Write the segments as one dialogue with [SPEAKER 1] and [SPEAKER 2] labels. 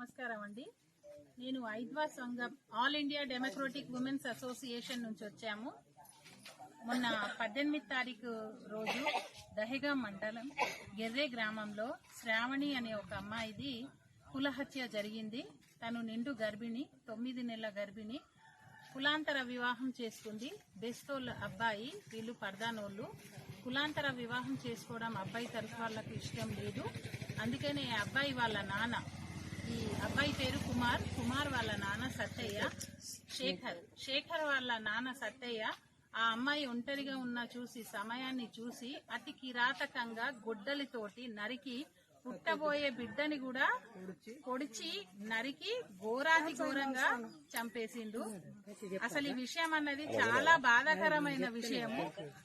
[SPEAKER 1] నమస్కారం అండి. నేను ఐద్వా సంఘం all India democratic women's association నుంచి వచ్చాము. మొన్న 18 తారీఖు రోజు దహేగా మండలం గెర్రే గ్రామంలో శ్రావణి అనే ఒక అమ్మాయిది కులహత్య జరిగింది. తను నిండు గర్భిణి, 9 నెలల గర్భిణి. కులాంతర వివాహం చేసుకుంది. బెస్తోళ్ళ అబ్బాయి, వీళ్ళు పర్దానోళ్ళు. కులాంతర వివాహం చేసుకోవడం అబ్బాయి తరఫు వాళ్ళకు ఇష్టం లేదు. అందుకనే అబ్బాయి వాళ్ళ నాన్న, ఈ అబ్బాయి పేరు కుమార్ వాళ్ళ నాన్న సత్తయ్య, శేఖర్ వాళ్ళ నాన్న సత్తయ్య ఆ అమ్మాయి ఒంటరిగా ఉన్న సమయాన్ని చూసి అతి కిరాతకంగా గొడ్డలితోటి నరికి పుట్టబోయే బిడ్డని కూడా పొడిచి నరికి ఘోరాతి ఘోరంగా చంపేసిండు. అసలు ఈ విషయం అన్నది చాలా బాధాకరమైన విషయము.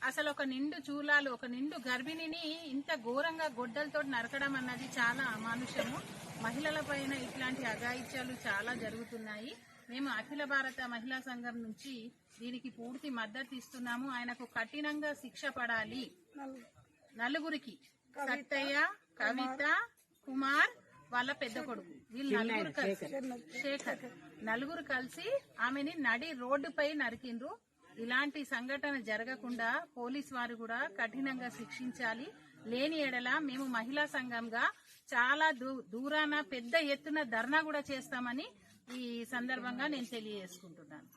[SPEAKER 1] అసలు ఒక నిండు చూలాలు, ఒక నిండు గర్భిణిని ఇంత ఘోరంగా గొడ్డలతో నరకడం అన్నది చాలా అమానుషము. మహిళల పైన ఇట్లాంటి అఘాయిత్యాలు చాలా జరుగుతున్నాయి. మేము అఖిల భారత మహిళా సంఘం నుంచి దీనికి పూర్తి మద్దతు ఇస్తున్నాము. ఆయనకు కఠినంగా శిక్ష పడాలి. నలుగురికి, సత్తయ్య, కవిత, కుమార్ వాళ్ళ పెద్ద కొడుకు, వీళ్ళు నలుగురు కలిసి, శేఖర్, నలుగురు కలిసి ఆమెని నడి రోడ్డుపై నరికిండ్రు. ఇలాంటి సంఘటన జరగకుండా పోలీసు వారు కూడా కఠినంగా శిక్షించాలి. లేని ఎడల మేము మహిళా సంఘంగా చాలా దూరాన పెద్ద ఎత్తున ధర్నా కూడా చేస్తామని ఈ సందర్భంగా నేను తెలియజేసుకుంటున్నాను.